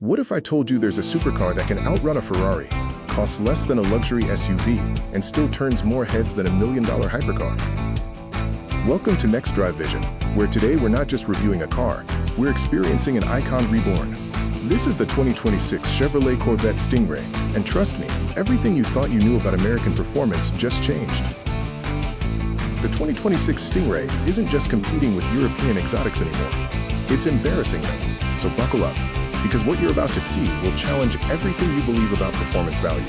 What if I told you there's a supercar that can outrun a Ferrari, costs less than a luxury SUV, and still turns more heads than a $1 million hypercar? Welcome to Next Drive Vision, where today we're not just reviewing a car, we're experiencing an icon reborn. This is the 2026 Chevrolet Corvette Stingray, and trust me, everything you thought you knew about American performance just changed. The 2026 Stingray isn't just competing with European exotics anymore. It's embarrassing them, so buckle up, because what you're about to see will challenge everything you believe about performance value.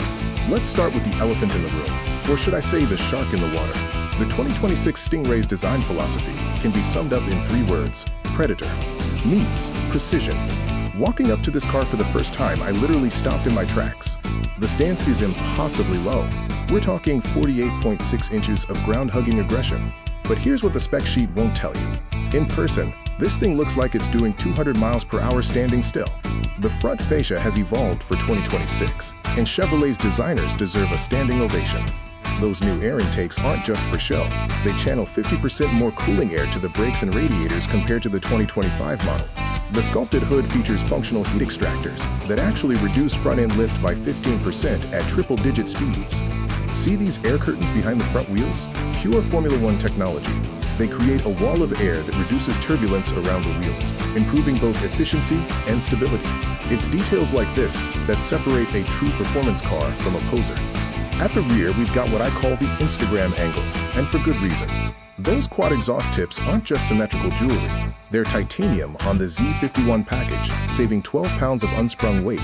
Let's start with the elephant in the room, or should I say the shark in the water. The 2026 Stingray's design philosophy can be summed up in 3 words: predator meets precision. Walking up to this car for the first time, I literally stopped in my tracks. The stance is impossibly low. We're talking 48.6 inches of ground-hugging aggression. But here's what the spec sheet won't tell you. In person, this thing looks like it's doing 200 miles per hour standing still. The front fascia has evolved for 2026, and Chevrolet's designers deserve a standing ovation. Those new air intakes aren't just for show. They channel 50% more cooling air to the brakes and radiators compared to the 2025 model. The sculpted hood features functional heat extractors that actually reduce front-end lift by 15% at triple-digit speeds. See these air curtains behind the front wheels? Pure Formula One technology. They create a wall of air that reduces turbulence around the wheels, improving both efficiency and stability. It's details like this that separate a true performance car from a poser. At the rear, we've got what I call the Instagram angle, and for good reason. Those quad exhaust tips aren't just symmetrical jewelry. They're titanium on the Z51 package, saving 12 pounds of unsprung weight.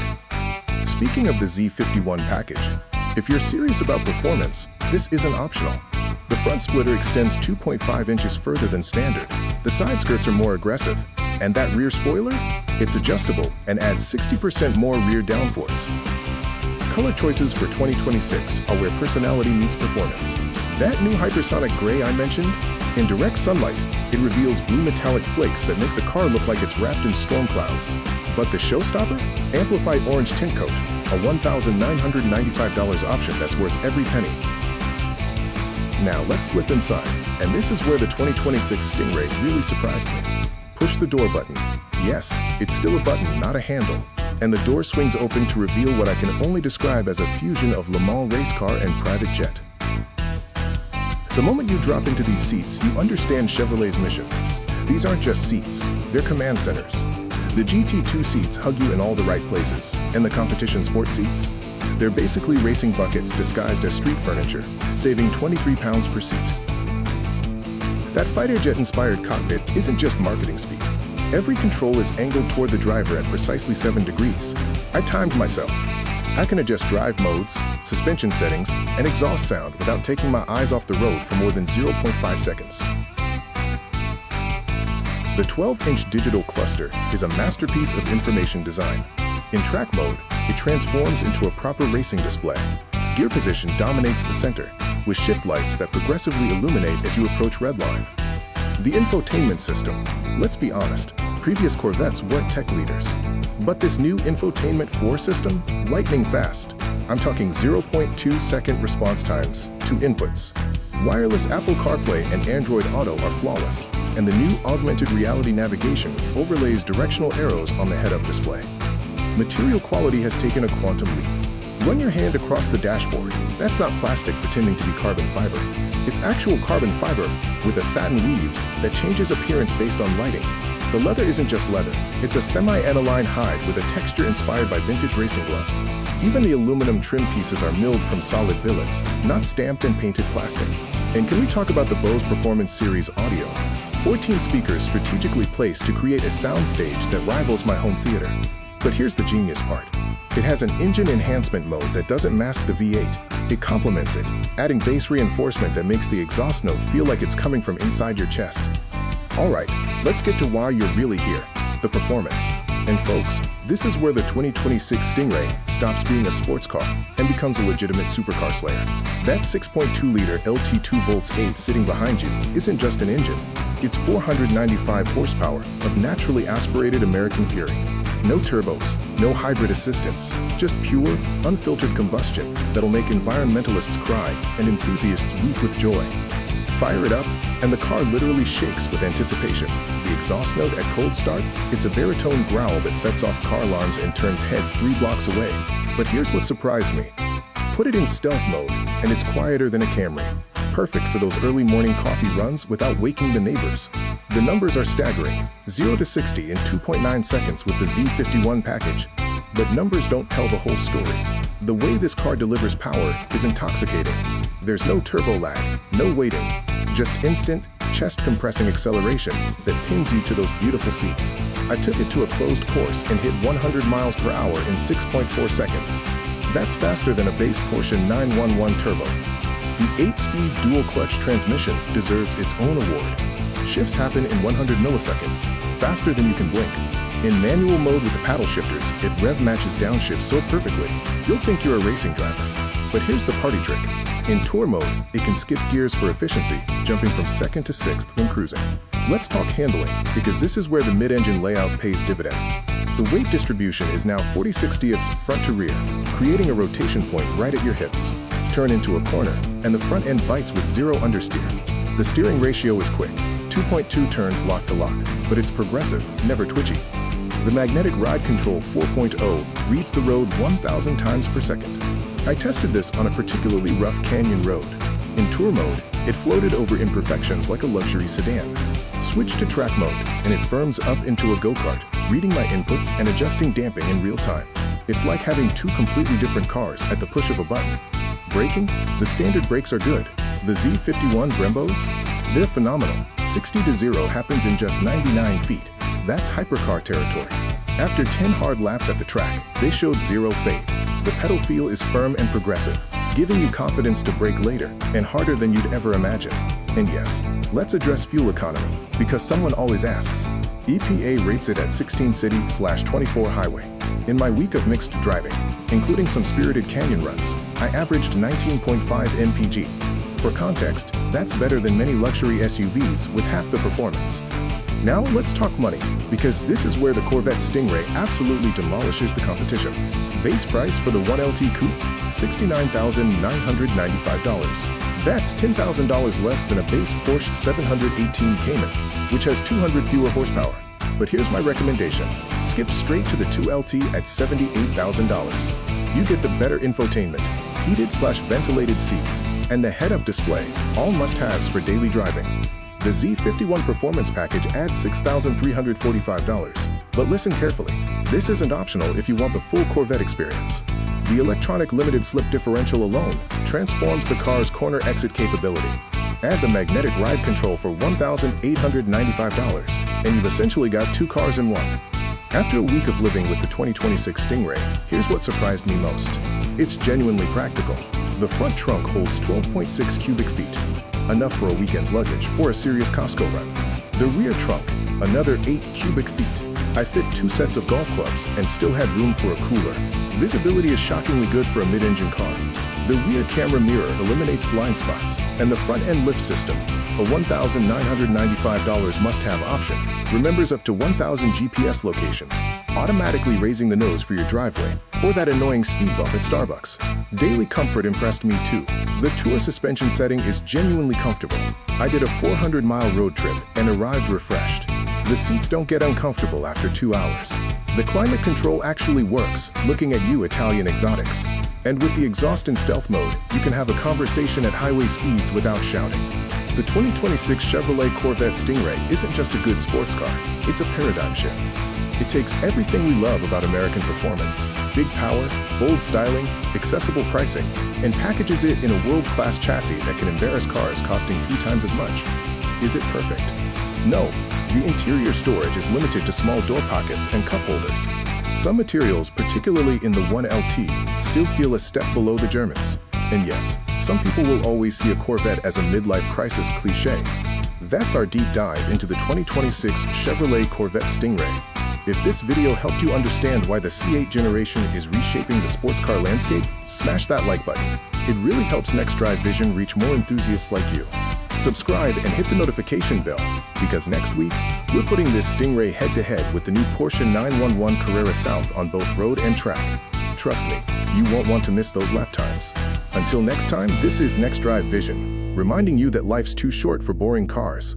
Speaking of the Z51 package, if you're serious about performance, this isn't optional. The front splitter extends 2.5 inches further than standard. The side skirts are more aggressive. And that rear spoiler? It's adjustable and adds 60% more rear downforce. Color choices for 2026 are where personality meets performance. That new hypersonic gray I mentioned? In direct sunlight, it reveals blue metallic flakes that make the car look like it's wrapped in storm clouds. But the showstopper? Amplified orange tint coat, a $1,995 option that's worth every penny. Now let's slip inside, and this is where the 2026 Stingray really surprised me. Push the door button. Yes, it's still a button, not a handle. And the door swings open to reveal what I can only describe as a fusion of Le Mans race car and private jet. The moment you drop into these seats, you understand Chevrolet's mission. These aren't just seats, they're command centers. The GT2 seats hug you in all the right places, and the competition sport seats? They're basically racing buckets disguised as street furniture, saving 23 pounds per seat. That fighter jet-inspired cockpit isn't just marketing speak. Every control is angled toward the driver at precisely 7 degrees. I timed myself. I can adjust drive modes, suspension settings, and exhaust sound without taking my eyes off the road for more than 0.5 seconds. The 12-inch digital cluster is a masterpiece of information design. In track mode, it transforms into a proper racing display. Gear position dominates the center, with shift lights that progressively illuminate as you approach redline. The infotainment system. Let's be honest, previous Corvettes weren't tech leaders. But this new Infotainment 4 system? Lightning fast. I'm talking 0.2-second response times to inputs. Wireless Apple CarPlay and Android Auto are flawless, and the new augmented reality navigation overlays directional arrows on the head-up display. Material quality has taken a quantum leap. Run your hand across the dashboard. That's not plastic pretending to be carbon fiber. It's actual carbon fiber with a satin weave that changes appearance based on lighting. The leather isn't just leather, it's a semi-aniline hide with a texture inspired by vintage racing gloves. Even the aluminum trim pieces are milled from solid billets, not stamped and painted plastic. And can we talk about the Bose Performance Series audio? 14 speakers strategically placed to create a soundstage that rivals my home theater. But here's the genius part. It has an engine enhancement mode that doesn't mask the V8. It complements it, adding bass reinforcement that makes the exhaust note feel like it's coming from inside your chest. Alright, let's get to why you're really here, the performance. And folks, this is where the 2026 Stingray stops being a sports car and becomes a legitimate supercar slayer. That 6.2-liter LT 2V8 sitting behind you isn't just an engine. It's 495 horsepower of naturally aspirated American fury. No turbos, no hybrid assistance, just pure, unfiltered combustion that'll make environmentalists cry and enthusiasts weep with joy. Fire it up, and the car literally shakes with anticipation. The exhaust note at cold start? It's a baritone growl that sets off car alarms and turns heads 3 blocks away. But here's what surprised me. Put it in stealth mode, and it's quieter than a Camry. Perfect for those early morning coffee runs without waking the neighbors. The numbers are staggering, 0 to 60 in 2.9 seconds with the Z51 package. But numbers don't tell the whole story. The way this car delivers power is intoxicating. There's no turbo lag, no waiting, just instant, chest-compressing acceleration that pins you to those beautiful seats. I took it to a closed course and hit 100 miles per hour in 6.4 seconds. That's faster than a base Porsche 911 Turbo. The 8-speed dual-clutch transmission deserves its own award. Shifts happen in 100 milliseconds, faster than you can blink. In manual mode with the paddle shifters, it rev matches downshifts so perfectly, you'll think you're a racing driver. But here's the party trick. In tour mode, it can skip gears for efficiency, jumping from 2nd to 6th when cruising. Let's talk handling, because this is where the mid-engine layout pays dividends. The weight distribution is now 40/60ths front to rear, creating a rotation point right at your hips. Turn into a corner, and the front end bites with 0 understeer. The steering ratio is quick, 2.2 turns lock to lock, but it's progressive, never twitchy. The magnetic ride control 4.0 reads the road 1,000 times per second. I tested this on a particularly rough canyon road. In tour mode, it floated over imperfections like a luxury sedan. Switch to track mode, and it firms up into a go-kart, reading my inputs and adjusting damping in real time. It's like having 2 completely different cars at the push of a button. Braking? The standard brakes are good. The Z51 Brembos? They're phenomenal. 60 to 0 happens in just 99 feet. That's hypercar territory. After 10 hard laps at the track, they showed 0 fade. The pedal feel is firm and progressive, giving you confidence to brake later and harder than you'd ever imagine. And yes, let's address fuel economy, because someone always asks. EPA rates it at 16 city/24 highway. In my week of mixed driving, including some spirited canyon runs, I averaged 19.5 mpg. For context, that's better than many luxury SUVs with half the performance. Now let's talk money, because this is where the Corvette Stingray absolutely demolishes the competition. Base price for the 1LT Coupe? $69,995. That's $10,000 less than a base Porsche 718 Cayman, which has 200 fewer horsepower. But here's my recommendation. Skip straight to the 2LT at $78,000. You get the better infotainment, heated/ventilated seats, and the head-up display, all must-haves for daily driving. The Z51 Performance Package adds $6,345. But listen carefully, this isn't optional if you want the full Corvette experience. The electronic limited slip differential alone transforms the car's corner exit capability. Add the magnetic ride control for $1,895, and you've essentially got 2 cars in one. After a week of living with the 2026 Stingray, here's what surprised me most. It's genuinely practical. The front trunk holds 12.6 cubic feet, enough for a weekend's luggage or a serious Costco run. The rear trunk, another 8 cubic feet. I fit 2 sets of golf clubs and still had room for a cooler. Visibility is shockingly good for a mid-engine car. The rear camera mirror eliminates blind spots, and the front-end lift system, a $1,995 must-have option, remembers up to 1,000 GPS locations, automatically raising the nose for your driveway, or that annoying speed bump at Starbucks. Daily comfort impressed me too. The Tour suspension setting is genuinely comfortable. I did a 400-mile road trip and arrived refreshed. The seats don't get uncomfortable after 2 hours. The climate control actually works, looking at you Italian exotics. And with the exhaust in stealth mode, you can have a conversation at highway speeds without shouting. The 2026 Chevrolet Corvette Stingray isn't just a good sports car, it's a paradigm shift. It takes everything we love about American performance, big power, bold styling, accessible pricing, and packages it in a world-class chassis that can embarrass cars costing 3 times as much. Is it perfect? No, the interior storage is limited to small door pockets and cup holders. Some materials, particularly in the 1LT, still feel a step below the Germans. And yes, some people will always see a Corvette as a midlife crisis cliché. That's our deep dive into the 2026 Chevrolet Corvette Stingray. If this video helped you understand why the C8 generation is reshaping the sports car landscape, smash that like button. It really helps Next Drive Vision reach more enthusiasts like you. Subscribe and hit the notification bell, because next week, we're putting this Stingray head-to-head with the new Porsche 911 Carrera South on both road and track. Trust me, you won't want to miss those lap times. Until next time, this is Next Drive Vision. reminding you that life's too short for boring cars.